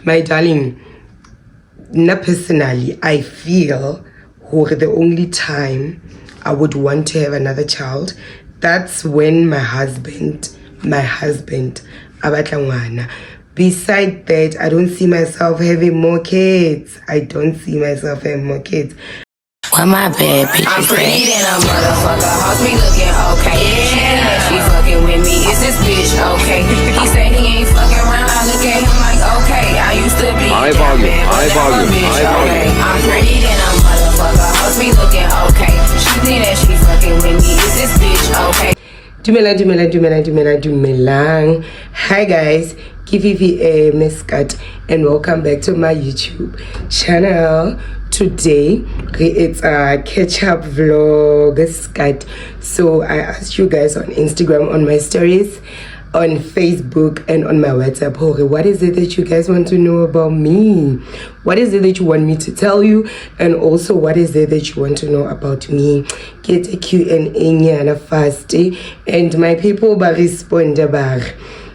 my darling, personally, I feel the only time I would want to have another child, that's when my husband, abatlangwana. Beside that, I don't see myself having more kids. Why my bad bitch? I'm pretty than a motherfucker. Hoes be looking okay. Yeah, she fucking with me. Is this bitch okay? He say he ain't fucking around. I look at him like okay. I used to be high volume. I'm pretty than a motherfucker. Hoes be looking okay. She think that she fucking with me. Is this bitch okay? Dumelang. Hi guys, Kivivi Meiskat, and welcome back to my YouTube channel. Today it's a catch-up vlog, Skat. So I asked you guys on Instagram, on my stories, on Facebook, and on my WhatsApp, what is it that you guys want to know about me? What is it that you want me to tell you? And also, what is it that you want to know about me? Get a Q&A fast, and my people respond.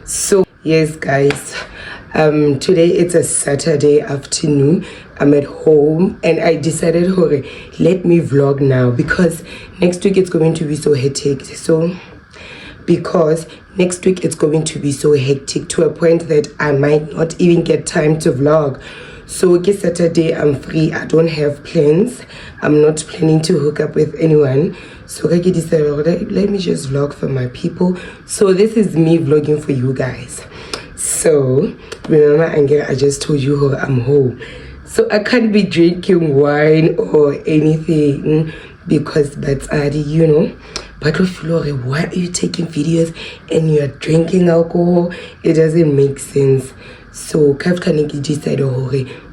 So yes guys, today it's a Saturday afternoon. I'm at home and I decided, let me vlog now because next week it's going to be so hectic. Next week it's going to be so hectic to a point that I might not even get time to vlog. So Saturday I'm free. I don't have plans. I'm not planning to hook up with anyone. So I decided, let me just vlog for my people. So this is me vlogging for you guys. So remember, I just told you I'm home. So I can't be drinking wine or anything because that's you know. But why are you taking videos and you're drinking alcohol? It doesn't make sense. So Kafkaniki decided,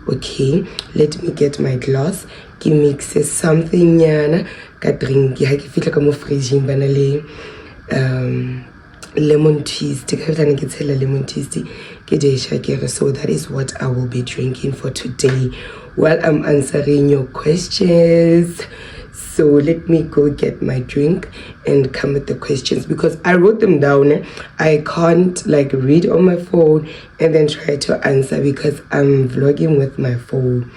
okay, let me get my glass. Give mix something yana. Ka drink. I feel like I'm a freezing banale. Lemon twist. So that is what I will be drinking for today while I'm answering your questions. So let me go get my drink and come with the questions because I wrote them down. I can't read on my phone and then try to answer because I'm vlogging with my phone.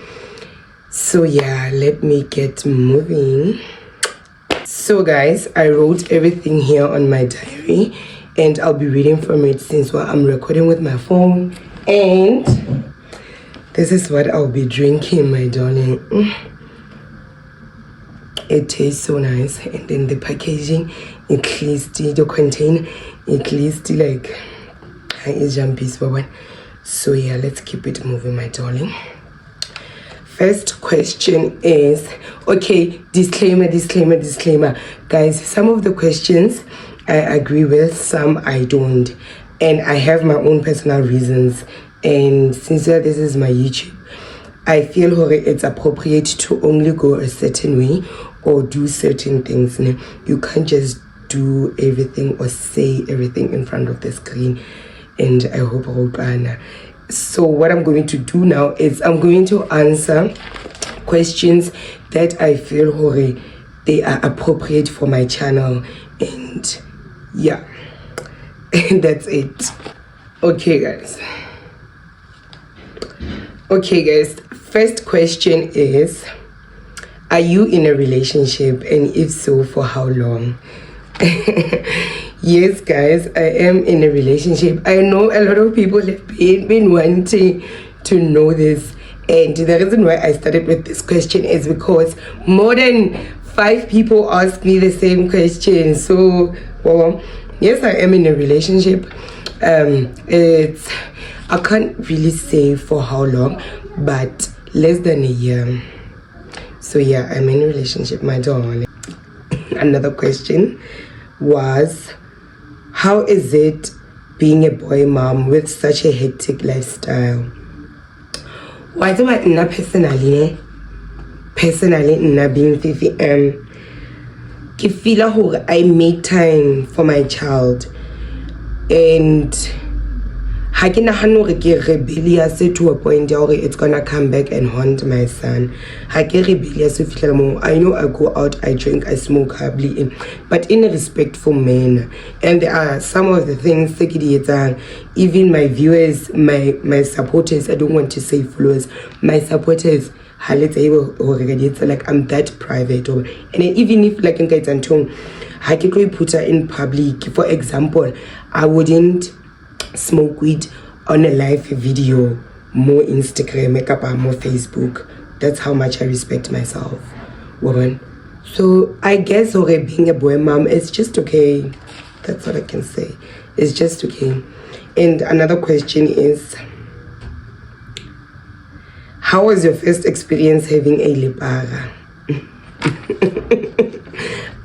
So yeah, let me get moving. So guys, I wrote everything here on my diary and I'll be reading from it since I'm recording with my phone. And this is what I'll be drinking, my darling. It tastes so nice, and then the packaging, at least the container, at least piece for one. So yeah, let's keep it moving, my darling. First question is, okay, disclaimer, guys. Some of the questions I agree with, some I don't, and I have my own personal reasons. And since this is my YouTube, I feel it's appropriate to only go a certain way or do certain things. You can't just do everything or say everything in front of the screen. And I hope so what I'm going to do now is I'm going to answer questions that I feel they are appropriate for my channel. And yeah, and that's it. Okay guys, first question is, are you in a relationship, and if so, for how long? Yes guys, I am in a relationship. I know a lot of people have been wanting to know this, and the reason why I started with this question is because more than 5 people ask me the same question. So yes, I am in a relationship. I can't really say for how long, but less than a year. So yeah, I'm in a relationship, my darling. Another question was, how is it being a boy mom with such a hectic lifestyle? Why do I personally being 50 I feel I make time for my child, and ha ke nagane hore ke rebellious to a point ya hore it's gonna come back and haunt my son. Ha ke rebellious to fihlela mo. I know I go out, I drink, I smoke happily, but in a respectful manner. And there are some of the things even my viewers, my supporters, I don't want to say followers, my supporters, like I'm that private, and even if like I can put her in public. For example, I wouldn't smoke weed on a live video, more Instagram, makeup, more Facebook. That's how much I respect myself, woman. So I guess being a boy mom is just okay. That's what I can say. It's just okay. And another question is, how was your first experience having a lepara?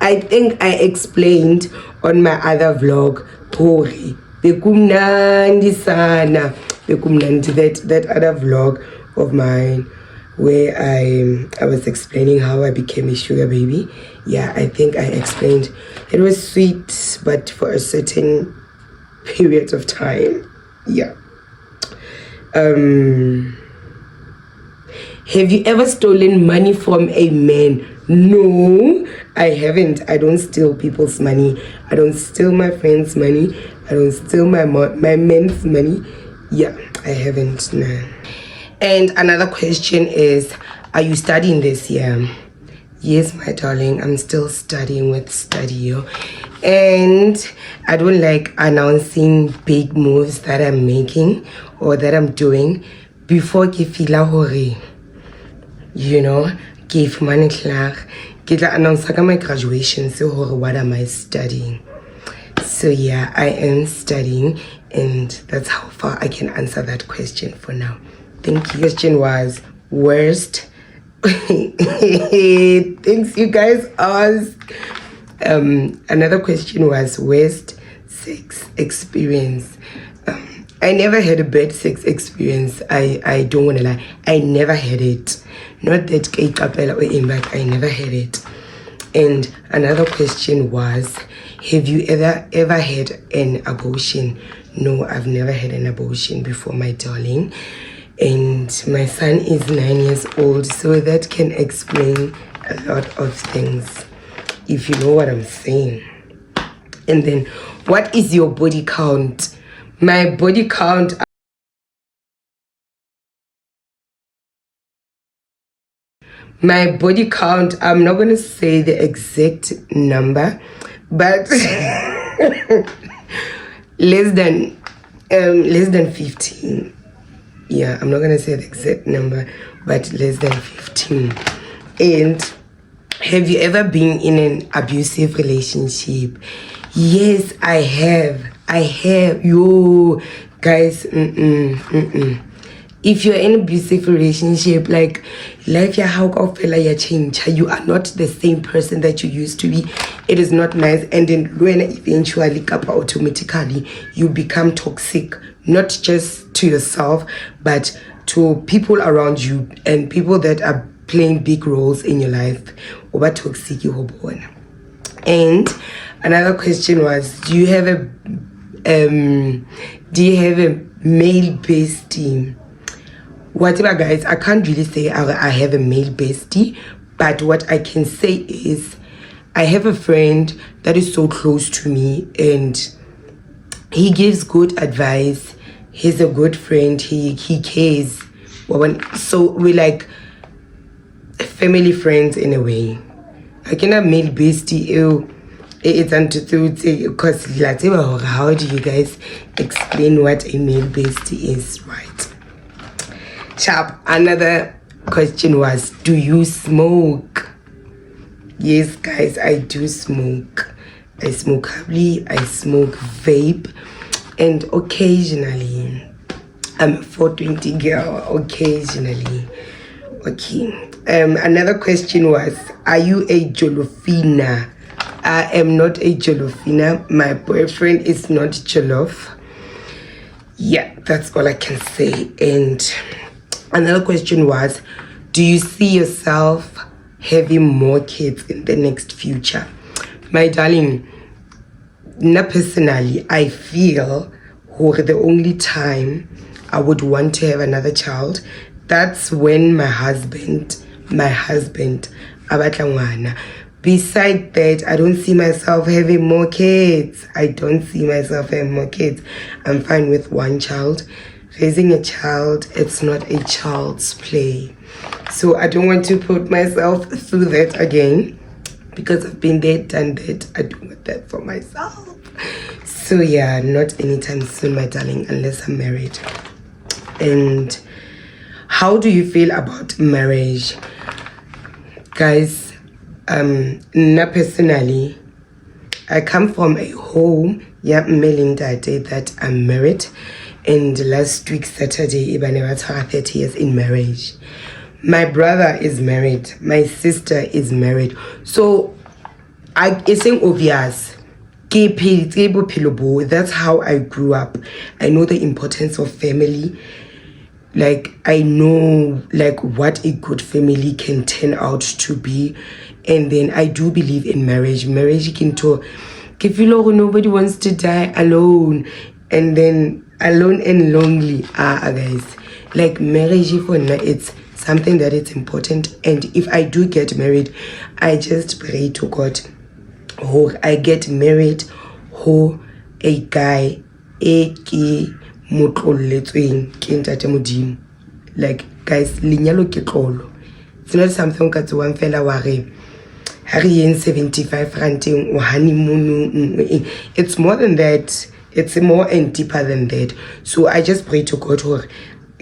I think I explained on my other vlog, Tori, bekumnandi sana, bekumnandi, that other vlog of mine where I was explaining how I became a sugar baby. Yeah, I think I explained. It was sweet, but for a certain period of time. Yeah. Have you ever stolen money from a man? No, I haven't. I don't steal people's money. I don't steal my friends' money. I don't steal my men's money. Yeah, I haven't. No. And another question is, are you studying this year? Yes, my darling, I'm still studying with Studio. And I don't like announcing big moves that I'm making or that I'm doing before ke fila hore, you know, give money klaar. Ke tla announce my graduation, so what am I studying? So yeah, I am studying, and that's how far I can answer that question for now. Thank you. Question was worst things you guys ask. Another question was worst sex experience. I never had a bad sex experience. I don't want to lie. I never had it. Not that but I never had it. And another question was, have you ever had an abortion? No, I've never had an abortion before, my darling. And my son is 9 years old, so that can explain a lot of things, if you know what I'm saying. And then, what is your body count? My body count, I'm not going to say the exact number, but less than 15. Yeah, I'm not going to say the exact number, but less than 15. And have you ever been in an abusive relationship? Yes, I have. Yo, guys, if you're in an abusive relationship, like life ya change, you are not the same person that you used to be. It is not nice. And then when eventually automatically you become toxic, not just to yourself, but to people around you and people that are playing big roles in your life. Toxic. And another question was, do you have a male bestie? Whatever, guys, I can't really say I have a male bestie, but what I can say is I have a friend that is so close to me, and he gives good advice. He's a good friend. He cares. So we're like family friends in a way. I cannot male bestie. It's because how do you guys explain what a male bestie is, right? Sharp. Another question was, do you smoke? Yes, guys, I do smoke. I smoke heavily. I smoke vape, and occasionally I'm a 420 girl. Occasionally. Okay. Another question was, are you a Jolofina? I am not a Jolofina. My boyfriend is not Jollof. Yeah, that's all I can say. And another question was, do you see yourself having more kids in the next future? My darling, personally, I feel the only time I would want to have another child, that's when my husband abatla ngwana. Beside that, I don't see myself having more kids. I'm fine with one child. Raising a child, it's not a child's play. So I don't want to put myself through that again, because I've been there, done that. I don't want that for myself. So yeah, not anytime soon, my darling, unless I'm married. And how do you feel about marriage? Guys, personally, I come from a home, that I'm married. And last week, Saturday, I was 30 years in marriage. My brother is married. My sister is married. So, it's obvious. That's how I grew up. I know the importance of family. Like, I know, like, what a good family can turn out to be. And then I do believe in marriage. Marriage can talk. Nobody wants to die alone. And then alone and lonely. Guys. Like, marriage, it's something that is important. And if I do get married, I just pray to God. Oh, I get married. Oh, a guy. Like, guys, linyalo ke tlolo. It's not something ka one fella ware. Hari in 75 ranting or honeymoon. It's more than that. It's more and deeper than that. So I just pray to God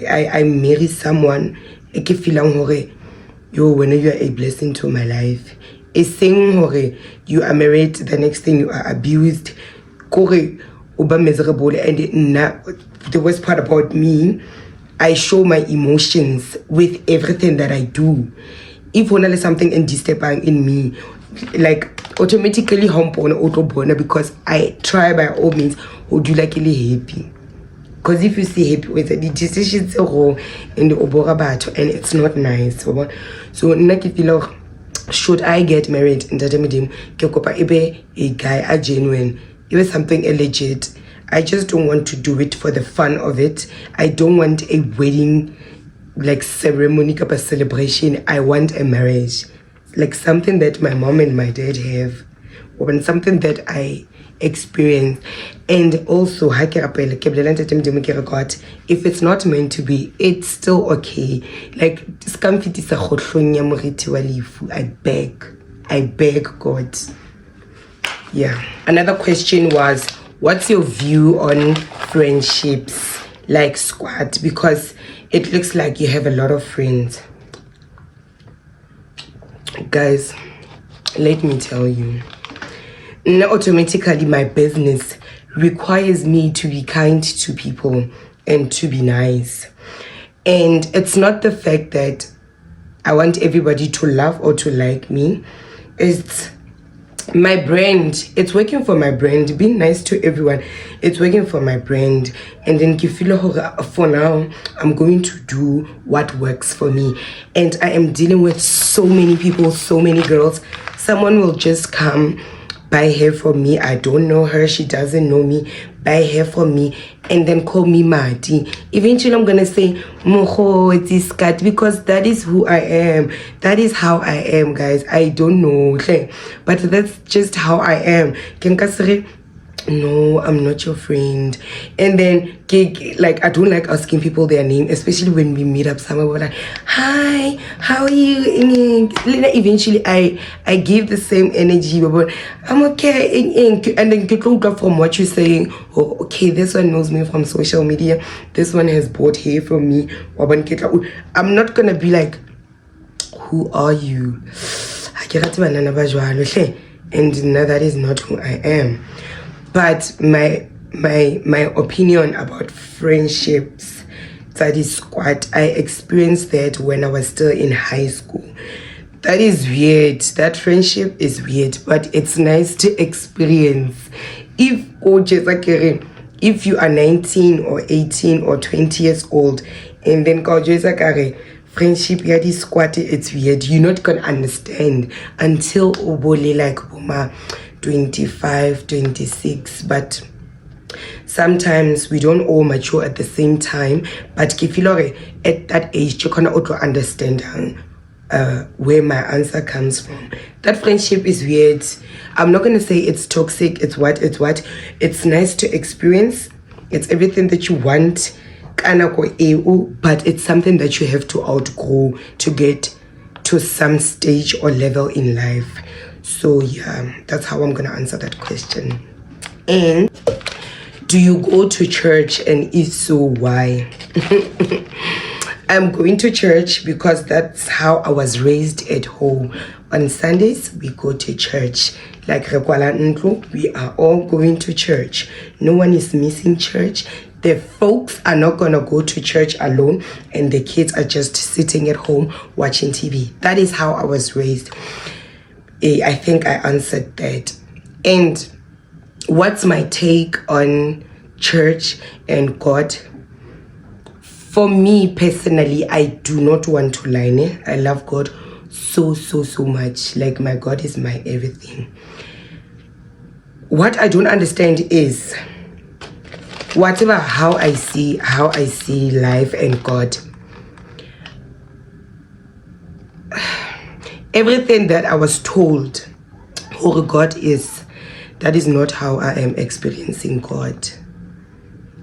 I marry someone. I can feel when you are a blessing to my life. It's saying you are married, the next thing you are abused. Miserable. And the worst part about me, I show my emotions with everything that I do. If one is something in disturbing in me, like automatically because I try by all means to do like happy. Because if you see happy with the decisions wrong in the obora battle, and it's not nice. So should I get married in the a guy a genuine, it was something illegit. I just don't want to do it for the fun of it. I don't want a wedding like ceremony or a celebration. I want a marriage, like something that my mom and my dad have, or something that I experience. And also, if it's not meant to be, it's still okay. Like, I beg God. Yeah. Another question was, what's your view on friendships, like squad? Because it looks like you have a lot of friends. Guys, let me tell you. Now, automatically, my business requires me to be kind to people and to be nice. And it's not the fact that I want everybody to love or to like me. It's my brand. It's working for my brand. Being nice to everyone, it's working for my brand. And then for now, I'm going to do what works for me. And I am dealing with so many people, so many girls. Someone will just come, buy hair from me. I don't know her. She doesn't know me. Buy hair from me and then call me Mati. Eventually, I'm going to say, Moho, it's Meiskat, because that is who I am. That is how I am, guys. I don't know. Okay? But that's just how I am. No, I'm not your friend. And then, like, I don't like asking people their name, especially when we meet up somewhere. We're like, hi, how are you? Eventually, I give the same energy, but I'm okay. And then people go from what you're saying, oh, okay, this one knows me from social media. This one has bought hair from me. I'm not going to be like, who are you? And now that is not who I am. But my opinion about friendships, that is what I experienced that when I was still in high school. That is weird. That friendship is weird, but it's nice to experience. If you are 19 or 18 or 20 years old, and then friendship, yeah, this squat, it's weird. You're not gonna understand until obole like 25, 26, but sometimes we don't all mature at the same time, but if you look at that age, you can also understand where my answer comes from. That friendship is weird. I'm not gonna say it's toxic, it's what. It's nice to experience. It's everything that you want, but it's something that you have to outgrow to get to some stage or level in life. So yeah, that's how I'm gonna answer that question. And do you go to church, and if so, why? I'm going to church because that's how I was raised at home. On Sundays, we go to church. Like Rekwala Ndlu, we are all going to church. No one is missing church. The folks are not going to go to church alone, and the kids are just sitting at home watching TV. That is how I was raised. I think I answered that. And what's my take on church and God? For me personally, I do not want to lie. I love God so much. Like, my God is my everything. What I don't understand is how I see life and God. Everything that I was told who God is, that is not how I am experiencing God.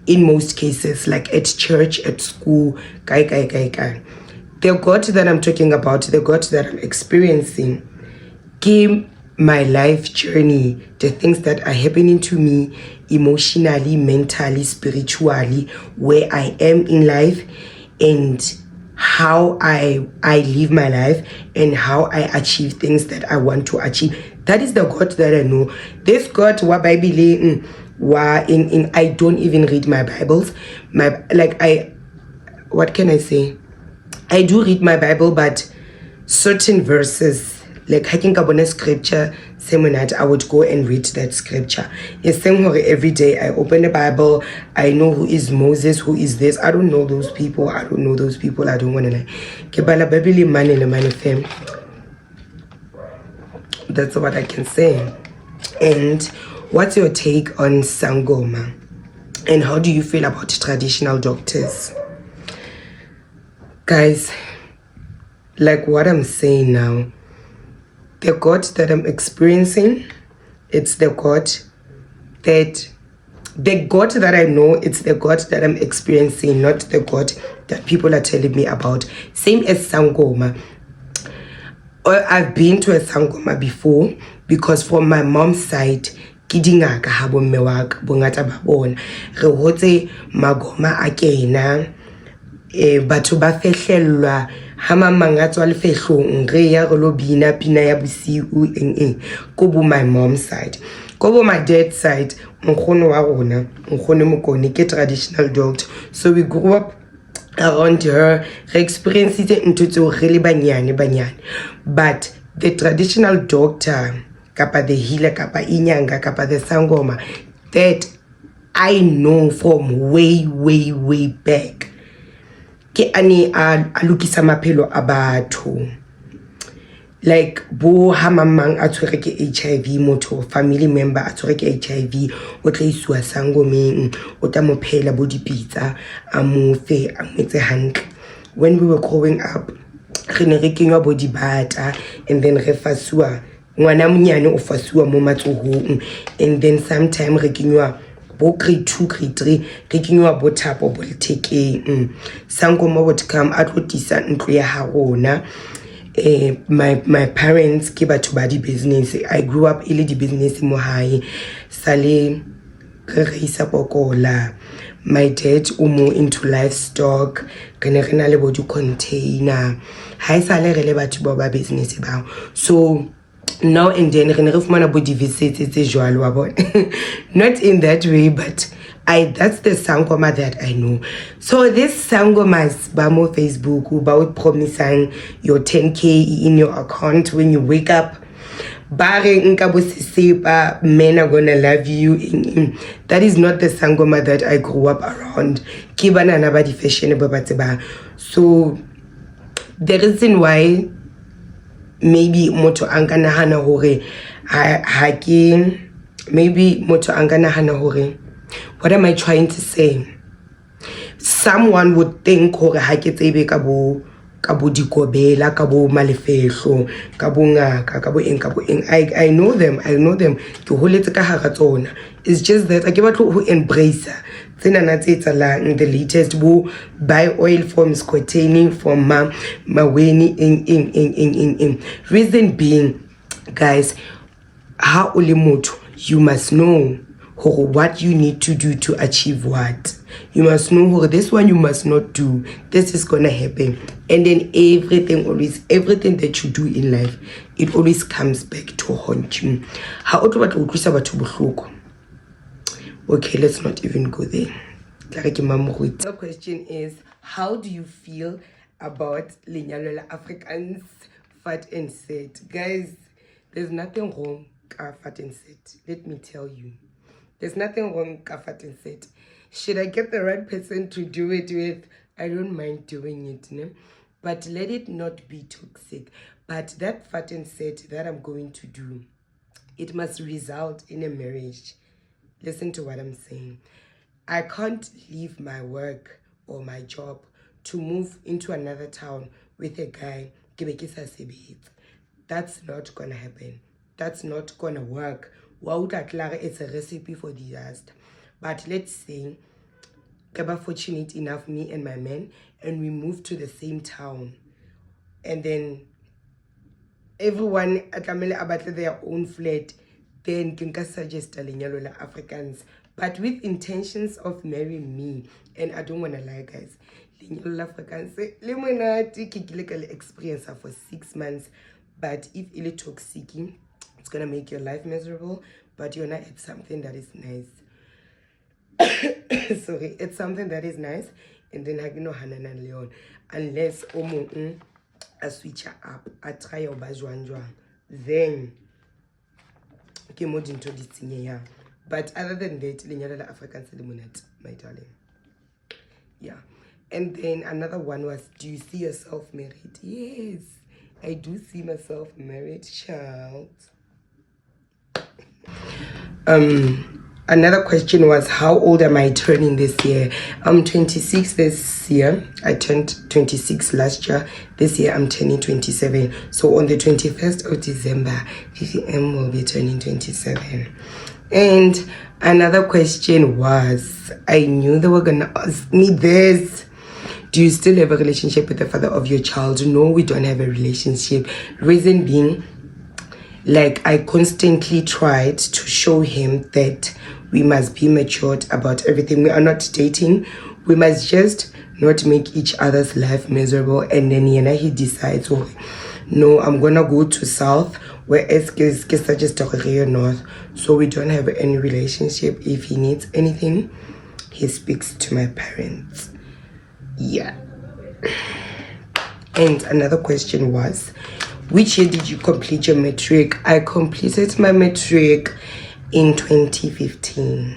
In most cases, like at church, at school, the God that I'm talking about, the God that I'm experiencing, came my life journey, the things that are happening to me emotionally, mentally, spiritually, where I am in life, and how I live my life, and how I achieve things that I want to achieve. That is the God that I know. This God, what Bible I don't even read my Bibles. What can I say? I do read my Bible, but certain verses, like I think about a scripture, same night I would go and read that scripture. It's same every day I open the Bible, I know who is Moses, who is this. I don't know those people. I don't want to like. That's what I can say. And what's your take on Sangoma? And how do you feel about traditional doctors? Guys, like what I'm saying now, the God that I'm experiencing, it's the God that I know, it's the God that I'm experiencing, not the God that people are telling me about. Same as Sangoma. I've been to a Sangoma before, because from my mom's side, kidingaka habo mewak bongata babona re hotse magoma a kena batho ba fehlellwa ha mamang a tswa lefehlong re ya re lo bina pina ya bosiu ko bo my mom's side. Ko bo my dad's side, nkgono wa rona, nkgono mokone ke traditional doctor, so we grew up around her. Re experienced into tseo re le banyane, but the traditional doctor, kapa the healer, kapa inyanga, kapa the sangoma, that I know from way back, ke ani alukisa maphelo a batho. Like bo ha mamang a tshwere ke HIV, motho family member a tshwere ke HIV, o tla iswa sangomeng, o tla mo phela bo dipitsa a mo fe a metse hantle. When we were growing up, re ne re kenywa bo dibata, and then re fasuwa ngwana monyane o fasuwa mo matsohong, and then sometime re kenywa bo grade 2 grade 3 re kenywa bo thapo bo lethekeng. Sangoma would come a tlotisa ntlo ya ha rona. My parents ke batho ba di business. I grew up ile di business mo hae sale re reisa pokola. My dad umo into livestock, re ne re na le bo di container, ha sale re le batho ba business ba. So now and then re ne re fumana bo di visits tse jwalo wa bona. Not in that way, but that's the sangoma that I know. So this sangomas bamo Facebook about promising your 10K in your account when you wake up. Bare nka bo sisepa, men are gonna love you. That is not the sangoma that I grew up around. Kibana na ba di fashionable bateba. So the reason why maybe moto angana hana hore maybe moto angana hana hore What am I trying to say? Someone would think hore ha ke tsebe ka bo dikobela, ka bo malefehlo, ka bo ngaka, ka bo eng. I know them. Ke holetse ka hara tsona. It's just that I ke batlo ho embrace tsena tse etsalang, the latest bo buy oil from Scotini, from Maweni in. Reason being, guys, ha o le motho, you must know what you need to do to achieve what. You must know this one you must not do. This is gonna happen. And then everything that you do in life, it always comes back to haunt you. Okay, let's not even go there. The question is, how do you feel about Lenyalo Africans fat and set? Guys, there's nothing wrong with fat and set. Let me tell you. There's nothing wrong with fat and set. Should I get the right person to do it with? I don't mind doing it, no? But let it not be toxic. But that fat and set that I'm going to do, it must result in a marriage. Listen to what I'm saying. I can't leave my work or my job to move into another town with a guy. That's not gonna happen. That's not gonna work. It's a recipe for disaster. But let's say I'm fortunate enough, me and my man, and we moved to the same town, and then everyone at their own flat. Then can suggest Lenyalo Africans, but with intentions of marrying me. And I don't want to lie, guys. Lenyalo Africans say lemonade experience for 6 months, but if it's toxic, it's gonna make your life miserable. But you're not at something that is nice. Sorry, it's something that is nice, and then I know Hanan and Leon, unless I switch up, I try your bajwanjwa, then came out into this thing here. But other than that, Lenyalo African Lemonade, my darling. Yeah. And then another one was, do you see yourself married? Yes, I do see myself married, child. Another question was, how old am I turning this year? I'm 26 this year. I turned 26 last year. This year I'm turning 27. So on the 21st of December, VVM will be turning 27. And another question was, I knew they were gonna ask me this. Do you still have a relationship with the father of your child? No, we don't have a relationship. Reason being, like, I constantly tried to show him that we must be matured about everything. We are not dating. We must just not make each other's life miserable. And then he decides, oh, no, I'm gonna go to South, whereas Kisa just North. So we don't have any relationship. If he needs anything, he speaks to my parents. Yeah. And another question was, which year did you complete your matric? I completed my matric in 2015.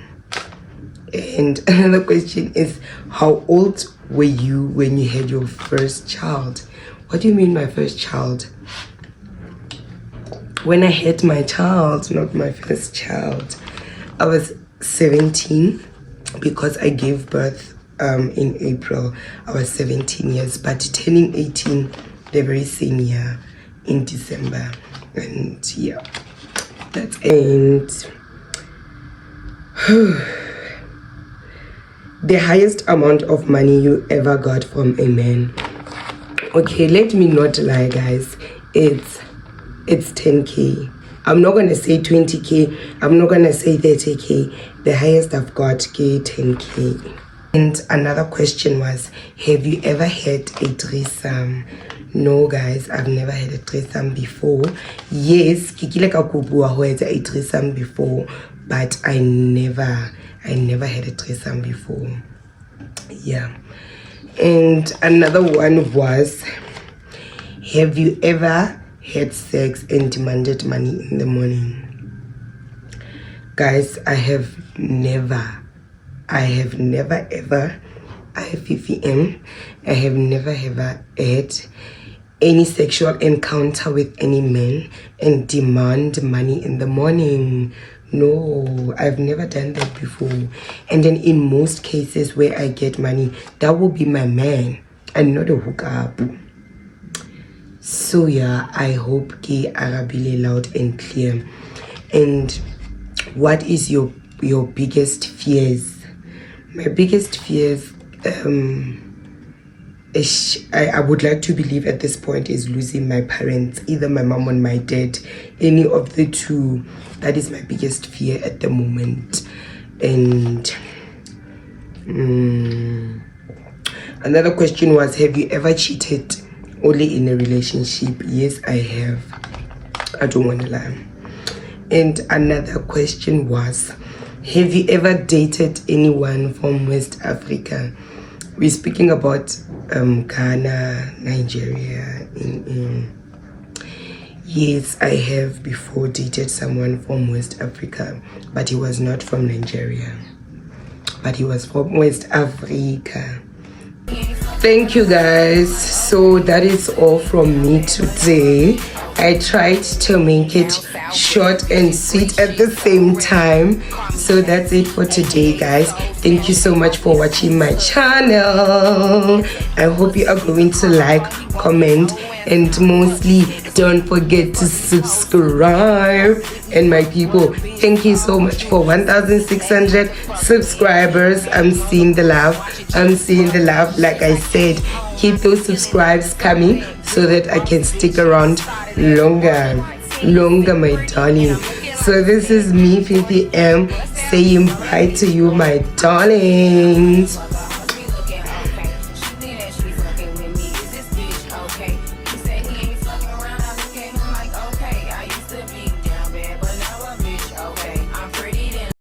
And another question is, how old were you when you had your first child? What do you mean my first child? When I had my child, not my first child, I was 17 because I gave birth in April. I was 17 years, but turning 18 the very same year in December. And yeah, that's it. The highest amount of money you ever got from a man. Okay, let me not lie, guys. It's 10K. I'm not gonna say 20K. I'm not gonna say 30K. The highest I've got, 10K. And another question was, have you ever had a threesome? No, guys, I've never had a threesome before. Yes, kikile kakubua who had a threesome before, but I never had a threesome before. Yeah. And another one was, have you ever had sex and demanded money in the morning? Guys, I have never ever, I have VVM, I have never ever had any sexual encounter with any man and demand money in the morning. No, I've never done that before. And then in most cases where I get money, that will be my man and not a hookup. So yeah, I hope ke arabile loud and clear. And what is your biggest fears? My biggest fears, I would like to believe at this point is losing my parents, either my mom or my dad, any of the two. That is my biggest fear at the moment. And another question was, have you ever cheated only in a relationship? Yes, I have. I don't want to lie. And another question was, have you ever dated anyone from West Africa? We're speaking about Ghana, Nigeria. Yes, I have before dated someone from West Africa, but he was not from Nigeria, but he was from West Africa. Thank you guys. So that is all from me today. I tried to make it short and sweet at the same time. So that's it for today, guys. Thank you so much for watching my channel. I hope you are going to like, comment, and mostly don't forget to subscribe. And my people, thank you so much for 1,600 subscribers. I'm seeing the love. I'm seeing the love. Like I said, keep those subscribes coming so that I can stick around longer, my darling. So this is me, 50M, saying bye to you, my darlings.